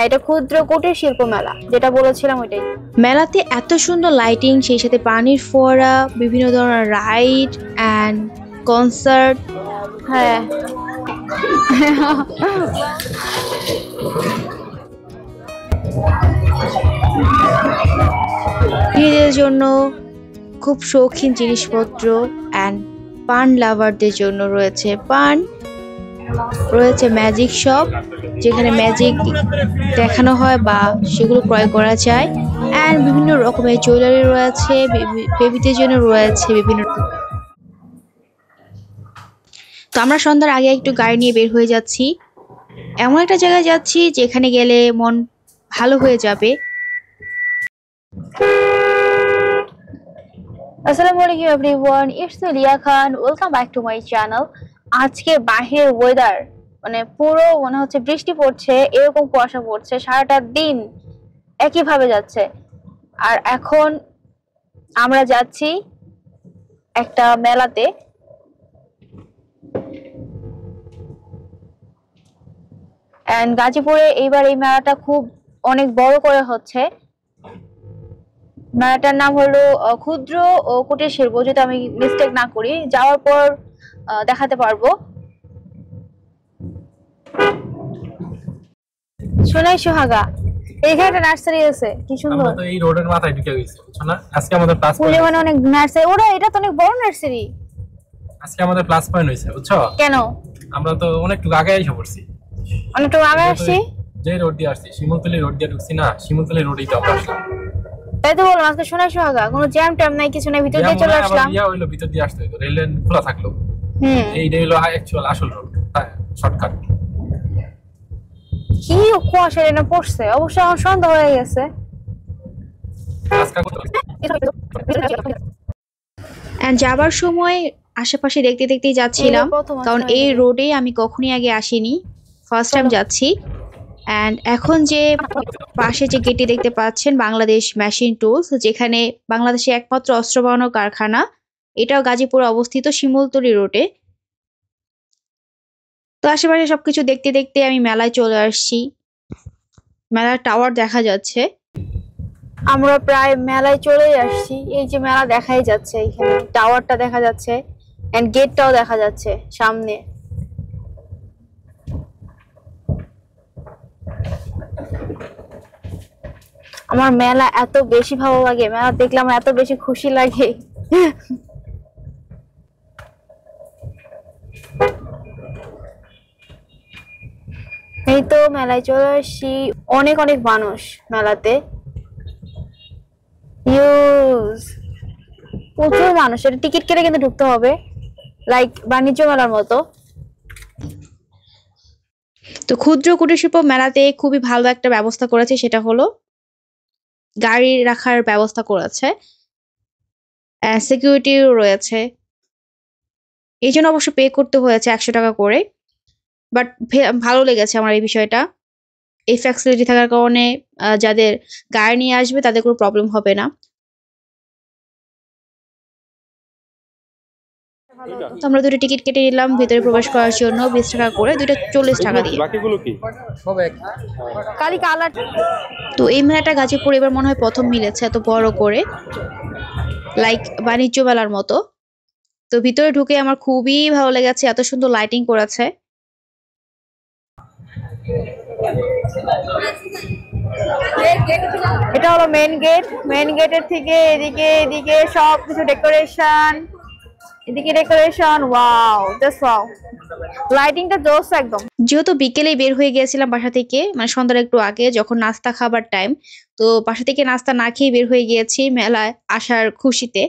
এটা ক্ষুদ্র কুটির শিল্প মেলা, যেটা বলেছিলাম ওইটাই। মেলাতে এত সুন্দর লাইটিং, সেই সাথে পানির ফোয়ারা, বিভিন্ন ধরনের রাইড অ্যান্ড কনসার্ট। হ্যাঁ নিজেদের জন্য খুব শৌখিন জিনিসপত্র অ্যান্ড পান লাভারদের জন্য রয়েছে পান, রয়েছে ম্যাজিক শপ যেখানে ম্যাজিক দেখানো হয় বা সেগুলো ক্রয় করা যায়, অ্যান্ড বিভিন্ন রকমের জুয়েলারি রয়েছে, বেবিদের জন্য রয়েছে বিভিন্ন। তো আমরা সন্ধ্যার আগে একটু গাড়ি নিয়ে বের হয়ে যাচ্ছি, এমন একটা জায়গায় যাচ্ছি যেখানে গেলে মন ভালো হয়ে যাবে। আসসালামু আলাইকুম everyone, its Liya Khan, welcome back to my channel. আজকে বাহিরের ওয়েদার মানে পুরো মনে হচ্ছে বৃষ্টি পড়ছে, এরকম কুয়াশা পড়ছে, সারাটা দিন একইভাবে যাচ্ছে। আর এখন আমরা যাচ্ছি একটা মেলাতে। এন্ড গাজীপুরে এইবার এই মেলাটা খুব অনেক বড় করে হচ্ছে। মেলাটার নাম হলো ক্ষুদ্র ও কুটির শিল্প, যদি আমি মিস্টেক না করি, যাওয়ার পর দেখাতে পারবো। সোনাই সোহাগা, এইখানে একটা নার্সারি আছে, কি সুন্দর। আমরা তো এই রোডের মাথায় ঢুকে গেছি, বুঝছো না? আজকে আমাদের প্লাস পয়েন্ট, মানে অনেক নার্সারি, ওরা এটা তো অনেক বড় নার্সারি। আজকে আমাদের প্লাস পয়েন্ট হইছে, বুঝছো? কেন? আমরা তো অনেকটু আগে এসে পড়ছি, অনেকটু আগে আসছি। যে রোড দিয়ে আসছি, শিমুলতলি রোড দিয়ে ঢুকছি না, শিমুলতলি রোডেই তো আমরা আসলাম। তাই তো বললাম, আজকে সোনাই সোহাগা, কোনো জ্যাম ট্যাম নাই, কিছু নাই, ভিতর দিয়ে চলে আসলাম। ইয়া হইলো, ভিতর দিয়ে আসতে হইতো, রেল লাইন খোলা থাকলো। এইটাই হলো অ্যাকচুয়াল আসল রোড, শর্টকাট। কি কুয়াশা এনে পড়ছে, অবশ্য এখন সন্ধ্যা হয়ে গেছে। এন্ড যাবার সময় আশেপাশে দেখতে দেখতেই যাচ্ছিলাম, কারণ এই রোডে আমি কখনোই আগে আসিনি, ফার্স্ট টাইম যাচ্ছি। এন্ড এখন যে পাশে যে গেটটি দেখতে পাচ্ছেন, বাংলাদেশ মেশিন টুলস, যেখানে বাংলাদেশে একমাত্র অস্ত্র বানানোর কারখানা, এটাও গাজীপুরে অবস্থিত, শিমুলতলি রোডে। তো আশেপাশে সবকিছু দেখতে দেখতে আমি মেলায় চলে আসছি। মেলার টাওয়ার দেখা যাচ্ছে। আমরা প্রায় মেলায় চলে আসছি, এই যে মেলা দেখাই যাচ্ছে, এখানে টাওয়ারটা দেখা যাচ্ছে এন্ড গেটটাও দেখা যাচ্ছে সামনে। আমার মেলা এত বেশি ভালো লাগে, মেলা দেখলে আমার এত বেশি খুশি লাগে। এই তো মেলায় চলে আসছি, অনেক অনেক মানুষ মেলাতে, প্রচুর মানুষ। এটা টিকিট কেটে কিন্তু ঢুকতে হবে, লাইক বাণিজ্য মেলার মতো। তো ক্ষুদ্র কুটির শিল্প মেলাতে খুবই ভালো একটা ব্যবস্থা করেছে, সেটা হলো গাড়ি রাখার ব্যবস্থা করেছে, সিকিউরিটিও রয়েছে। এই জন্য অবশ্য পে করতে হয়েছে 100 টাকা করে, বাট ভালো লেগেছে আমার এই বিষয়টা। এই ফ্যাসিলিটি থাকার কারণে যাদের গাড়ি নিয়ে আসবে তাদের কোনো প্রবলেম হবে না। আমরা দুটো টিকিট কেটে নিলাম ভিতরে প্রবেশ করার জন্য, 20 টাকা করে, দুইটা 40 টাকা দিয়ে। কালি কালার। তো এই মেলাটা গাজীপুর এবার মনে হয় প্রথম মিলেছে এত বড় করে, লাইক বাণিজ্য মেলার মতো। তো ভিতরে ঢুকে আমার খুবই ভালো লেগেছে, এত সুন্দর লাইটিং করেছে। এটা হলো মেইন গেট, মেইন গেটের থেকে এদিকে এদিকে সবকিছু ডেকোরেশন, এদিকে ডেকোরেশন, ওয়াও, জাস্ট ওয়াও, লাইটিংটা জোস একদম। যেহেতু বিকেলেই বের হয়ে গিয়েছিলাম বাসা থেকে, মানে সন্ধ্যার একটু আগে, যখন নাস্তা খাবার টাইম, তো বাসা থেকে নাস্তা না খেয়ে বের হয়ে গিয়েছি মেলায় আসার খুশিতে।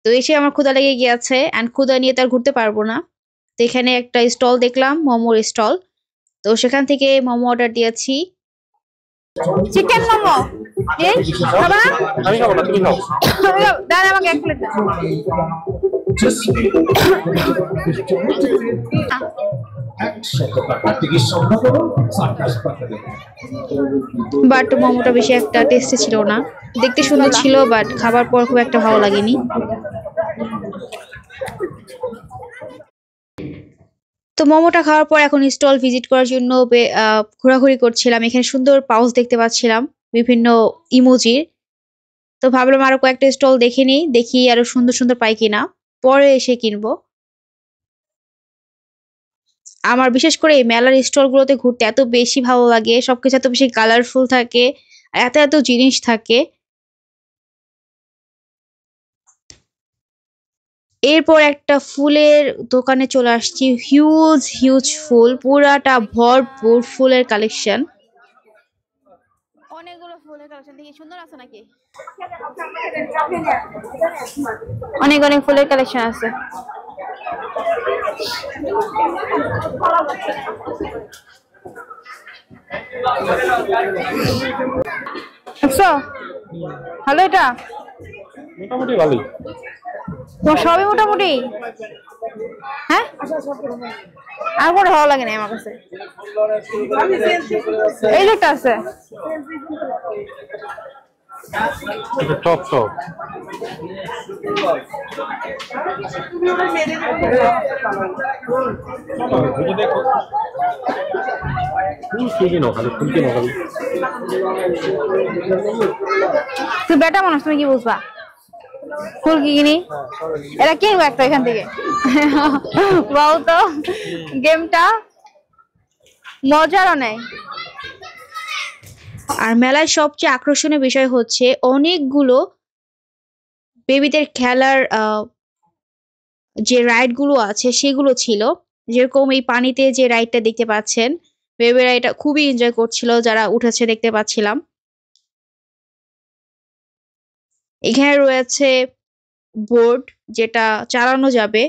তো এসে আমার ক্ষুধা লেগে গিয়েছে, অ্যান্ড ক্ষুধা নিয়ে তার ঘুরতে পারবো না। তো এখানে একটা স্টল দেখলাম, মোমোর স্টল, তো সেখান থেকে মোমো অর্ডার দিয়েছি। চিকেন মোমো, এই খাবা? আমি খাবো না, তুমি খাও। দাঁড়া, আমাকে এক প্লেট বাট মোমোটা বেশি একটা টেস্টি ছিল না, দেখতে সুন্দর ছিল, বাট খাবার পর খুব একটা ভালো লাগেনি। তো মোমোটা খাওয়ার পর এখন স্টল ভিজিট করার জন্য ঘোরাঘুরি করছিলাম। এখানে সুন্দর পাউচ দেখতে পাচ্ছিলাম বিভিন্ন ইমোজির। তো ভাবলাম আরো কয়েকটা স্টল দেখে নিই, দেখি আরো সুন্দর সুন্দর পাই কিনা, পরে এসে কিনবো। আমার বিশেষ করে এই মেলার স্টল গুলোতে ঘুরতে এত বেশি ভালো লাগে, সবকিছু এত বেশি কালারফুল থাকে, আর এত এত জিনিস থাকে। এরপর একটা ফুলের দোকানে চলে আসছি, হিউজ হিউজ ফুল, পুরাটা ভরপুর ফুলের কালেকশন। অনেকগুলো ফুলের কালেকশন দেখি, সুন্দর আছে নাকি? অনেক অনেক ফুলের কালেকশন আছে। ভালো, এটা মোটামুটি ভালোই। তোমার সবই মোটামুটি? হ্যাঁ, আর কোনো ভালো লাগে না আমার কাছে। এই যে একটা আছে, টপ টপ তুই বেটা মানুষ, তুমি কি বুঝবা ফুল কি কিনি? এরা কিনবো একটা এখান থেকে। বলতো গেমটা মজারও নেই। আর মেলায় সবচেয়ে আকর্ষণীয় বিষয় হচ্ছে অনেকগুলো বেবিদের খেলার যে রাইড গুলো আছে সেগুলো ছিল। যেরকম এই পানিতে যে রাইডটা দেখতে পাচ্ছেন, বেবিরা এটা খুবই এনজয় করছিল, যারা উঠেছে দেখতে পাচ্ছিলাম। এখানে রয়েছে বোর্ড যেটা চালানো যাবে।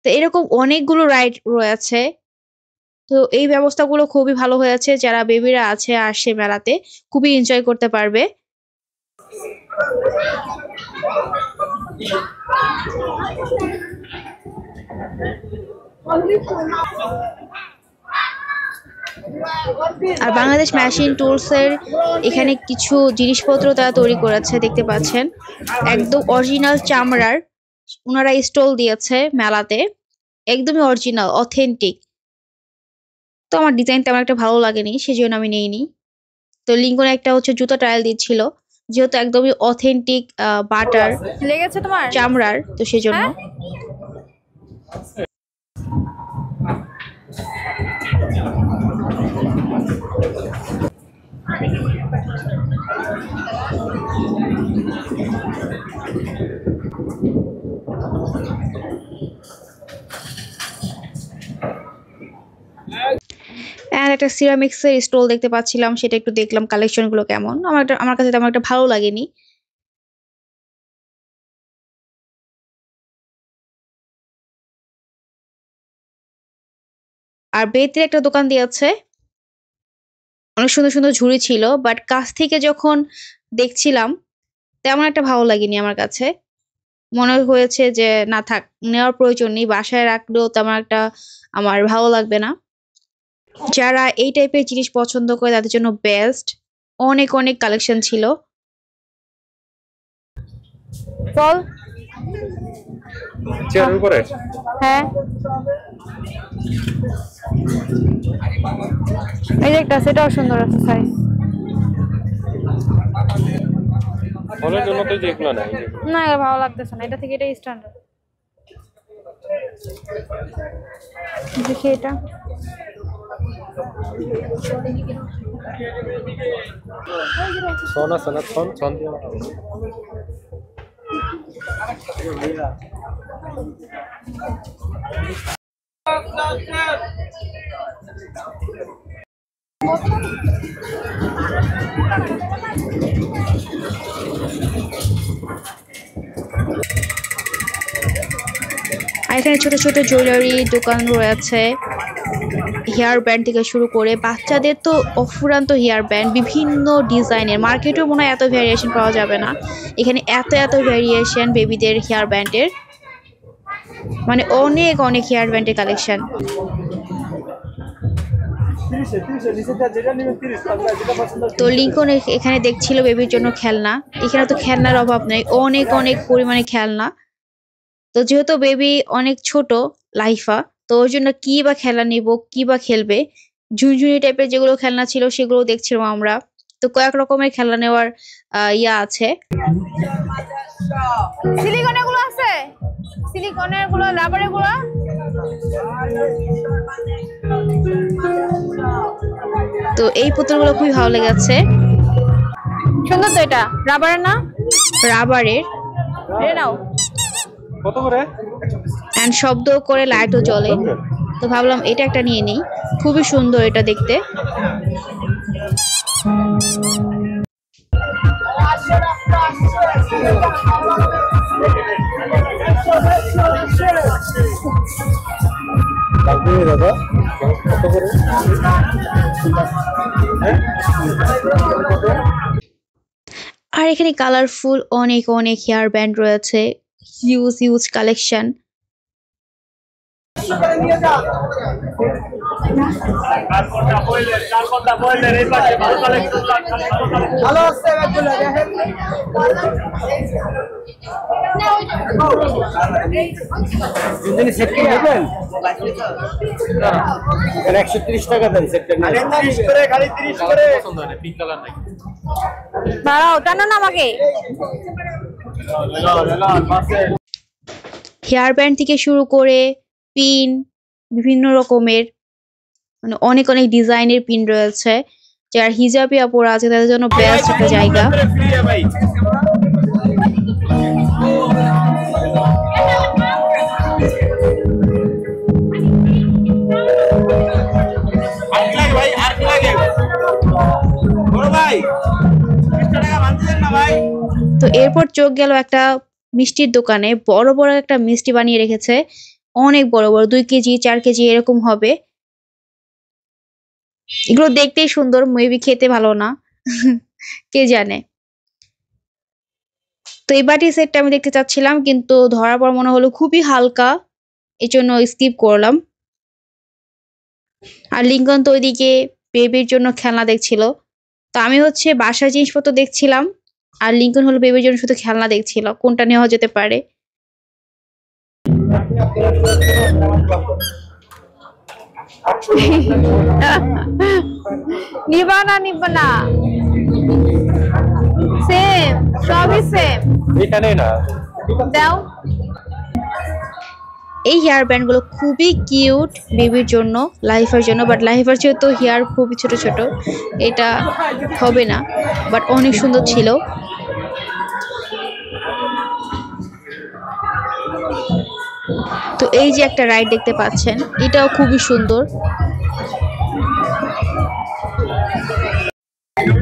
তো এরকম অনেকগুলো রাইড রয়েছে। তো এই ব্যবস্থাগুলো খুবই ভালো হয়েছে, যারা বেবিরা আছে আসে মেলাতে খুবই এনজয় করতে পারবে। আর বাংলাদেশ মেশিন টুলস এর এখানে কিছু জিনিসপত্র তারা তৈরি করেছে, দেখতে পাচ্ছেন একদম অরিজিনাল চামড়ার ওনারা স্টল দিয়েছে মেলাতে, একদমই অরিজিনাল অথেন্টিক। তো আমার ডিজাইন তেমন একটা ভালো লাগেনি, সেজন্য আমি নেইনি। তো লিঙ্কনে একটা হচ্ছে জুতো ট্রায়াল দিচ্ছিল, যেহেতু একদমই অথেন্টিক বাটার লেগেছে তোমার চামড়ার, তো সেজন্য। একটা সিরামিক্স এর স্টল দেখতে পাচ্ছিলাম, সেটা একটু দেখলাম কালেকশন গুলো কেমন। আমার কাছে তেমন একটা ভালো লাগেনি। আর বেতের একটা দোকান দিয়েছে, অনেক সুন্দর সুন্দর ঝুড়ি ছিল, বাট কাছ থেকে যখন দেখছিলাম তেমন একটা ভালো লাগেনি আমার কাছে। মনে হয়েছে যে না থাক, নেওয়ার প্রয়োজন নেই, বাসায় রাখলেও তেমন একটা আমার ভালো লাগবে না। যারা এই টাইপের জিনিস পছন্দ করে তাদের জন্য বেস্ট, অনেক অনেক কালেকশন ছিল। চল চেয়ারের উপরে। হ্যাঁ, এই যে একটা, সেটাও সুন্দর আছে সাইজ। ফলের জন্য তো যেগুলো নাই, না এটা ভালো লাগতেছে না, এটা থেকে এটা স্ট্যান্ডার্ড। দেখি এটা, ছন আছে না, ছন ছন দিয়ে আর এখানে ছোট ছোট জুয়েলারি দোকান রয়েছে, হেয়ার ব্যান্ড থেকে শুরু করে বাচ্চাদের তো অফুরান্ত হেয়ার ব্যান্ড বিভিন্ন ডিজাইনের। মার্কেটেও মনে হয় এত ভ্যারিয়েশন পাওয়া যাবে না, এখানে এত এত ভ্যারিয়েশন বেবিদের হেয়ার ব্যান্ডের, মানে অনেক অনেক হেয়ার ব্যান্ডের কালেকশন। তো লিঙ্কন এখানে দেখছিল বেবির জন্য খেলনা। এখানে তো খেলনার অভাব নেই, অনেক অনেক পরিমাণে খেলনা। তো যেহেতু বেবি অনেক ছোট লাইফা, তো ওর জন্য কি বা খেলা নিব, কি বা খেলবে। ঝুনঝুনি টাইপের যেগুলো খেলনা ছিল সেগুলো দেখছিলাম আমরা। তো কয়েক রকমের খেলনা নেওয়ার ইয়া আছে। সিলিকনের গুলো আছে, সিলিকনের গুলো, রাবারের গুলো। তো এই পুতুলগুলো খুবই ভালো লেগেছে। সুন্দর তো, এটা রাবারের না? রাবারের। নাও কত করে? এন্ড শব্দ করে লাইটও জ্বলে। তো ভাবলাম এটা একটা নিয়ে নিই, খুবই সুন্দর এটা দেখতে। আর এখানে কালারফুল অনেক অনেক হেয়ার ব্যান্ড রয়েছে, হিউজ হিউজ কালেকশন। দাঁড়াও, টানো না আমাকে। হেয়ার ব্যান্ড থেকে শুরু করে পিন, বিভিন্ন রকমের মানে অনেক অনেক ডিজাইনের পিন রয়েছে। যার হিজাবি আপুরা আছে তাদের জন্য বেস্ট একটা জায়গা। তো এরপর চোখ গেল একটা মিষ্টির দোকানে। বড় বড় একটা মিষ্টি বানিয়ে রেখেছে, অনেক বড় বড়, 2 কেজি 4 কেজি এরকম হবে। এগুলো দেখতেই সুন্দর, মেবি খেতে ভালো না কে জানে। তো এই বাটি সেটটা আমি দেখতে চাচ্ছিলাম, কিন্তু ধরার পর মনে হলো খুবই হালকা, এই জন্য স্কিপ করলাম। আর লিঙ্কন তো ওইদিকে বেবির জন্য খেলনা দেখছিল। তো আমি হচ্ছে বাসার জিনিসপত্র দেখছিলাম, আর লিঙ্কন হলো বেবির জন্য শুধু খেলনা দেখছিল, কোনটা নেওয়া যেতে পারে। নিবা না, নিবা না, সেম, সবই সেম। এখানে না দাও। এই হেয়ার ব্যান্ড গুলো খুবই কিউট বেবির জন্য, লাইফের জন্য। বাট লাইফের চেয়ে তো হেয়ার খুবই ছোট ছোট, এটা হবে না, বাট অনেক সুন্দর ছিল। তো এই যে একটা রাইড দেখতে পাচ্ছেন, এটাও খুবই সুন্দর।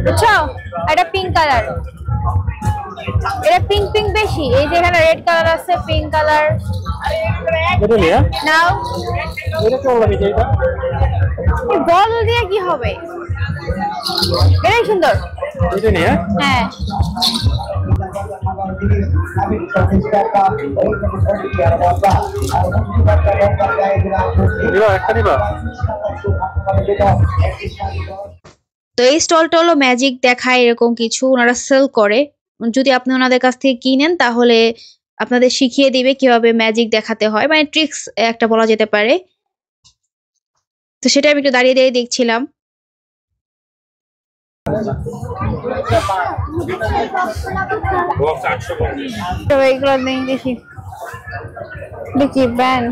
বুঝছো, এটা পিঙ্ক কালার, এটা পিঙ্ক পিঙ্ক বেশি। এই যে এখানে রেড কালার আছে, পিঙ্ক কালার। নাও, বল দিয়ে কি হবে, এটাই সুন্দর। হ্যাঁ, তো এই স্টলটা হলো ম্যাজিক দেখায়, এরকম কিছু ওনারা সেল করে। যদি আপনি ওনাদের কাছ থেকে কিনেন তাহলে আপনাদের শিখিয়ে দিবে কিভাবে ম্যাজিক দেখাতে হয়, মানে ট্রিক্স একটা বলা যেতে পারে। তো সেটা আমি একটু দাঁড়িয়ে দাঁড়িয়ে দেখছিলাম। এইগুলো দেখি দেখি ব্যান্ড।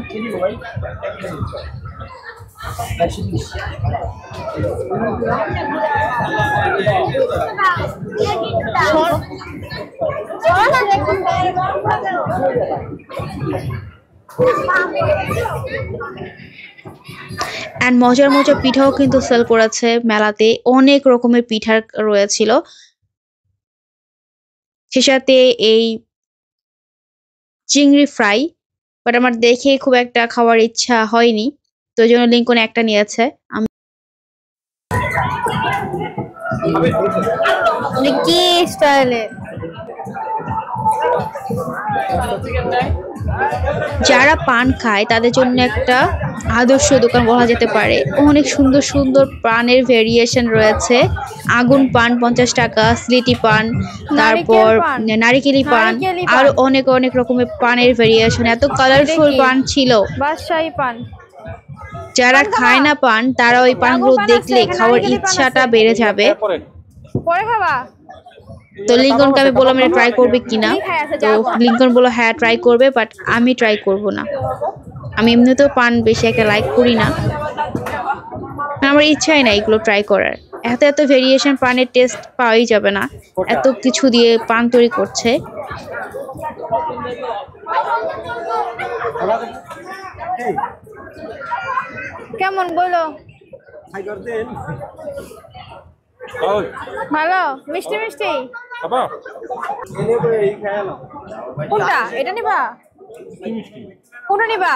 এন্ড মজার মজার পিঠাও কিন্তু সেল করেছে মেলাতে, অনেক রকমের পিঠা রয়েছিল। সে সাথে এই চিংড়ি ফ্রাই, বাট আমার দেখে খুব একটা খাওয়ার ইচ্ছা হয়নি, তো ওই জন্য লিঙ্কন একটা নিয়েছে। কি স্টাইলে যারা পান খায় তাদের জন্য একটা আদর্শ দোকান বলা যেতে পারে। অনেক সুন্দর সুন্দর পানের ভেরিয়েশন রয়েছে। আগুন পান 50 টাকা, স্লিটি পান, তারপর নারিকেলি পান, আর অনেক অনেক রকমের পানের ভেরিয়েশন। এত কালারফুল পান ছিল। বাদশাহী পান, যারা খায় না পান তারা ওই পানগুলো দেখলে খাওয়ার ইচ্ছাটা বেড়ে যাবে। পরে খাবা? তো লিঙ্কনকে আমি বললাম এটা ট্রাই করবে কিনা, তো লিঙ্কন বললো হ্যাঁ ট্রাই করবে, বাট আমি ট্রাই করব না। আমি এমনিতেও পান বেশি একটা লাইক করি না, আমার ইচ্ছাই না এগুলো ট্রাই করার। এত এত ভেরিয়েশন পানের টেস্ট পাওয়াই যাবে না, এত কিছু দিয়ে পান তৈরি করছে। কেমন বলো? ভালো, মিষ্টি মিষ্টি। কোনটা? এটা নিবা? কোনটা নিবা?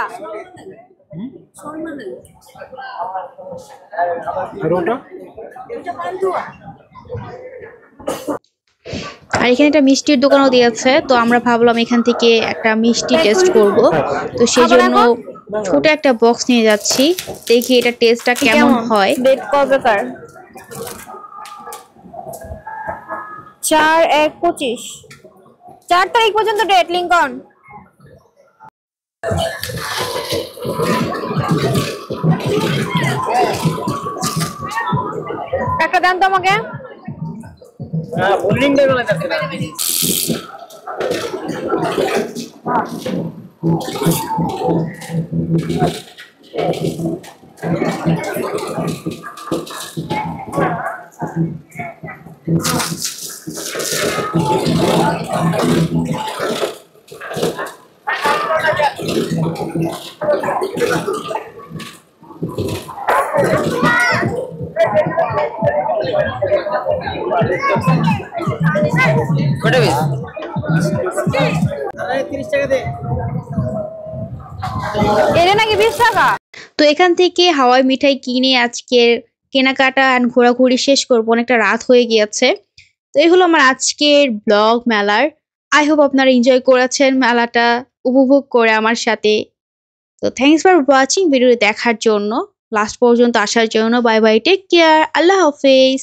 আর এখানে একটা মিষ্টির দোকানও দিয়েছে, তো আমরা ভাবলাম এখান থেকে একটা মিষ্টি টেস্ট করব। তো সেই জন্য ছোট একটা বক্স নিয়ে যাচ্ছি, দেখি এটা টেস্টটা কেমন হয়। ডেট কবেকার? 4/1/25, 4 তারিখ পর্যন্ত ডেট। লিঙ্কন একটা দেন তো আমাকে। এটা নাকি 20 টাকা। তো এখান থেকে হাওয়াই মিঠাই কিনে আজকের কেনাকাটা আর ঘোরাঘুরি শেষ করবো, অনেকটা রাত হয়ে গিয়েছে। তো এই হলো আমার আজকের ব্লগ মেলার। আই হোপ আপনারা এনজয় করেছেন মেলাটা উপভোগ করে আমার সাথে। তো থ্যাংকস ফর ওয়াচিং, ভিডিও দেখার জন্য, লাস্ট পর্যন্ত আসার জন্য। বাই বাই, টেক কেয়ার, আল্লাহ হাফেজ।